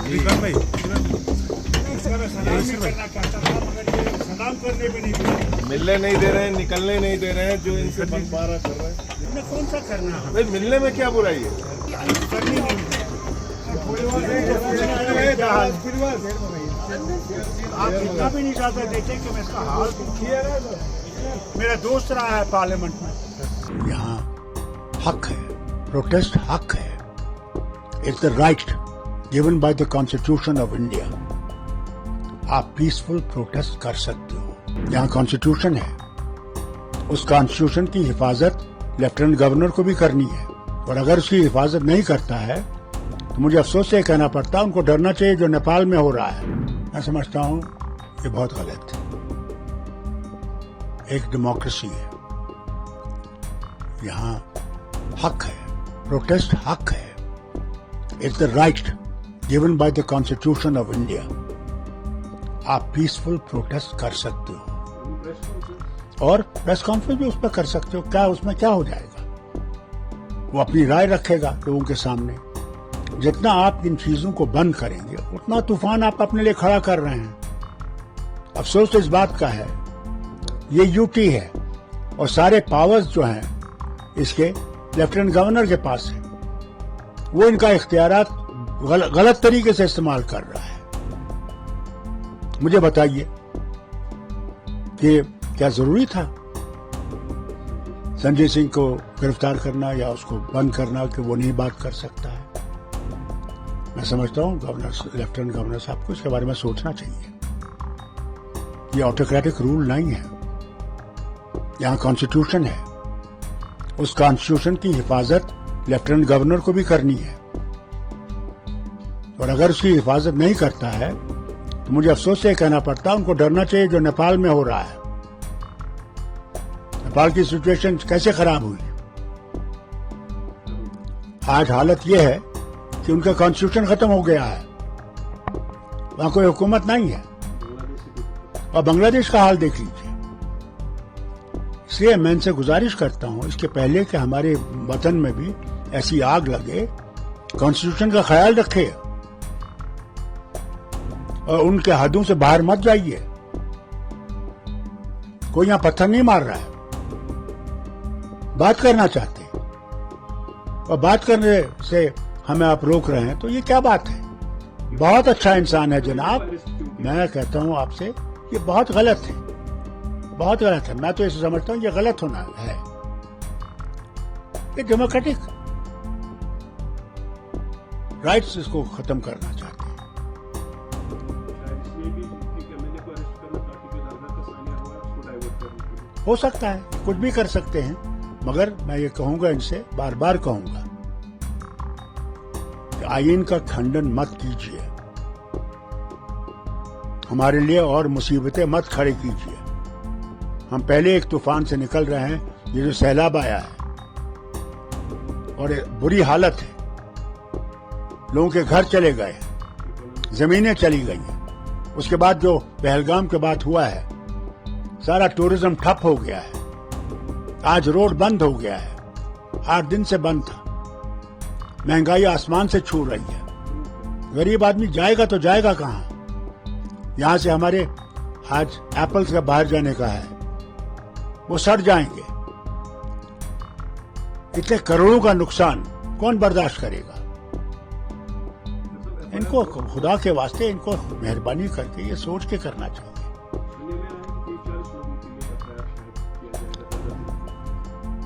विक्रम भाई करना चाहता था मगर ये सलाम करने भी नहीं दिया। मिलने नहीं दे रहे हैं, निकलने नहीं दे रहे हैं, जो इनसे बंटवारा कर रहे हैं। इनमें कौन सा करना है? भाई मिलने में क्या बुराई है? करनी नहीं है। आप इतना भी नहीं इजाजत देते कि मैं इसका हाल मेरा दोस्त रहा है पार्लियामेंट में। यहाँ हक है, प्रोटेस्ट हक है। It's the right given by the constitution of India. आप पीसफुल प्रोटेस्ट कर सकते हो। यहाँ कॉन्स्टिट्यूशन है, उस कॉन्स्टिट्यूशन की हिफाजत लेफ्टिनेंट गवर्नर को भी करनी है। और अगर उसकी हिफाजत नहीं करता है तो मुझे अफसोस से कहना पड़ता है उनको डरना चाहिए जो नेपाल में हो रहा है। मैं समझता हूँ ये बहुत गलत है। एक डेमोक्रेसी है, यहाँ हक है, प्रोटेस्ट हक है। It's the right given by the constitution of India. आप पीसफुल प्रोटेस्ट कर सकते हो और प्रेस कॉन्फ्रेंस भी उस पर कर सकते हो। क्या उसमें क्या हो जाएगा? वो अपनी राय रखेगा लोगों के सामने। जितना आप इन चीजों को बंद करेंगे उतना तूफान आप अपने लिए खड़ा कर रहे हैं। अफसोस तो इस बात का है ये यूटी है और सारे पावर्स जो हैं इसके लेफ्टिनेंट गवर्नर के पास है। वो इनका इख्तियारात गलत तरीके से इस्तेमाल कर रहा है। मुझे बताइए कि क्या जरूरी था संजय सिंह को गिरफ्तार करना या उसको बंद करना कि वो नहीं बात कर सकता है? मैं समझता हूं लेफ्टिनेंट गवर्नर साहब को इसके बारे में सोचना चाहिए। ये ऑटोक्रेटिक रूल नहीं है, यहाँ कॉन्स्टिट्यूशन है। उस कॉन्स्टिट्यूशन की हिफाजत लेफ्टिनेंट गवर्नर को भी करनी है। और अगर उसकी हिफाजत नहीं करता है तो मुझे अफसोस से कहना पड़ता है उनको डरना चाहिए जो नेपाल में हो रहा है। नेपाल की सिचुएशन कैसे खराब हुई? आज हालत यह है कि उनका कॉन्स्टिट्यूशन खत्म हो गया है, वहां कोई हुकूमत नहीं है। और बांग्लादेश का हाल देख लीजिए। इसलिए मैं इनसे गुजारिश करता हूं इसके पहले कि हमारे वतन में भी ऐसी आग लगे, कॉन्स्टिट्यूशन का ख्याल रखे और उनके हदों से बाहर मत जाइए। कोई यहां पत्थर नहीं मार रहा है, बात करना चाहते हैं और बात करने से हमें आप रोक रहे हैं तो ये क्या बात है? बहुत अच्छा इंसान है जनाब। मैं कहता हूं आपसे ये बहुत गलत है, बहुत गलत है। मैं तो इसे समझता हूं ये गलत होना है। ये डेमोक्रेटिक राइट्स इसको खत्म करना चाहते हैं। हो सकता है, कुछ भी कर सकते हैं, मगर मैं ये कहूंगा इनसे, बार बार कहूंगा कि आईन का खंडन मत कीजिए, हमारे लिए और मुसीबतें मत खड़ी कीजिए। हम पहले एक तूफान से निकल रहे हैं, ये जो सैलाब आया है और बुरी हालत है, लोगों के घर चले गए, जमीनें चली गई हैं। उसके बाद जो पहलगाम के बाद हुआ है, सारा टूरिज्म ठप हो गया है। आज रोड बंद हो गया है, 8 दिन से बंद था। महंगाई आसमान से छू रही है। गरीब आदमी जाएगा तो जाएगा कहां? यहां से हमारे आज एप्पल्स का बाहर जाने का है, वो सड़ जाएंगे। इतने करोड़ों का नुकसान कौन बर्दाश्त करेगा? इनको खुदा के वास्ते इनको मेहरबानी करके ये सोच के करना चाहिए।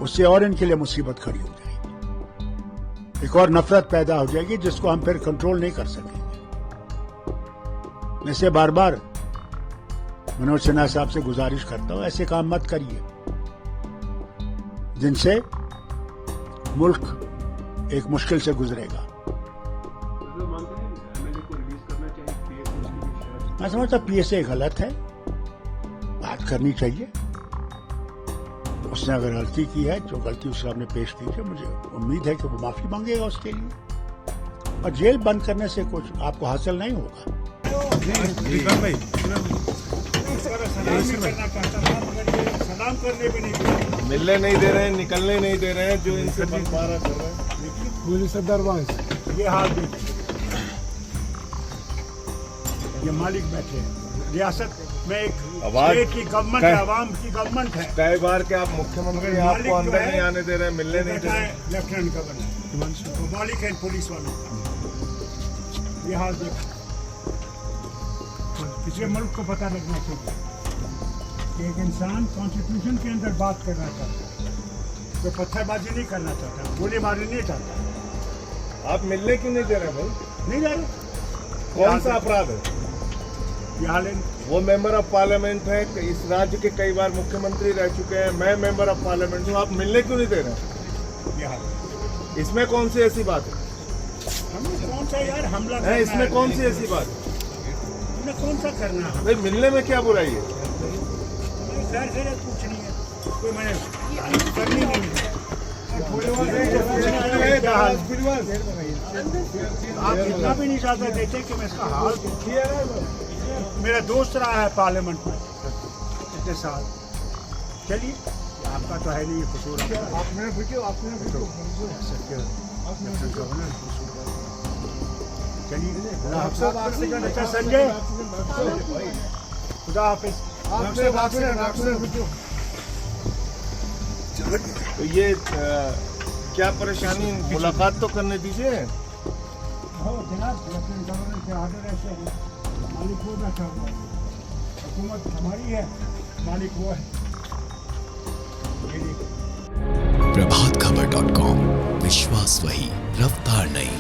उससे और इनके लिए मुसीबत खड़ी हो जाएगी, एक और नफरत पैदा हो जाएगी जिसको हम फिर कंट्रोल नहीं कर सकेंगे। मैं से बार बार मनोज सिन्हा साहब से गुजारिश करता हूं ऐसे काम मत करिए जिनसे मुल्क एक मुश्किल से गुजरेगा। मैं समझता पीएसए गलत है, बात करनी चाहिए। उसने अगर गलती की है, जो गलती उसने आपने पेश की है, मुझे उम्मीद है कि वो माफी मांगेगा उसके लिए। और जेल बंद करने से कुछ आपको हासिल नहीं होगा। विक्रम भाई करना चाहता था मगर ये सलाम करने भी नहीं दिया। मिलने नहीं दे रहे हैं, निकलने नहीं दे रहे हैं, जो इनसे बंटवारा कर रहे हैं। ये हाल भी ये मालिक बैठे हैं। रियासत में एक आवाज- स्टेट की गवर्नमेंट है, आवाम की गवर्नमेंट है। कई बार के आप मुख्यमंत्री मगर आपको मालिक जो अंदर है, नहीं आने दे रहे हैं, मिलने नहीं दे बैठा रहे है हैं। लेफ्टिनेंट गवर्नर, वो मालिक है पुलिस वालों का। ये हाल देखो, किसी मुल्क को पता लगना चाहिए कि एक इंसान कॉन्स्टिट्यूशन के अंदर बात करना चाहता है, तो पत्थरबाजी नहीं करना चाहता, गोली मारनी नहीं चाहता। आप मिलने क्यों नहीं दे रहे भाई? नहीं जा रहे। कौन सा अपराध है? ये हाल है। वो मेंबर ऑफ पार्लियामेंट है, इस राज्य के कई बार मुख्यमंत्री रह चुके हैं, मैं मेंबर ऑफ पार्लियामेंट हूँ, आप मिलने क्यों नहीं दे रहे हैं? ये हाल है। इसमें कौन सी ऐसी बात है? हमें कौन सा यार हमला है, करना इसमें है? कौन सी ऐसी बात है? हमें कौन सा करना है? भाई मिलने में क्या बुराई है? हमें खैर खैरियत पूछनी है, कोई मैंने करनी नहीं है। क्या हाल? आप इतना भी नहीं चाहते देखे कि मैं इसका हाल मेरा दोस्त रहा है पार्लियामेंट में इतने साल। चलिए, आपका तो है नहीं ये कसूर। चलिए, अच्छा संजय, खुदा हाफिज। तो ये क्या परेशानी, मुलाकात तो करने दीजिए। जनाब, लेफ्टिनेंट गवर्नर के आर्डर ऐसे हैं, मालिक वो बैठा हुआ है, हुकूमत हमारी है, मालिक वो है। ये देखो। प्रभातखबर.com, विश्वास वही, रफ्तार नहीं।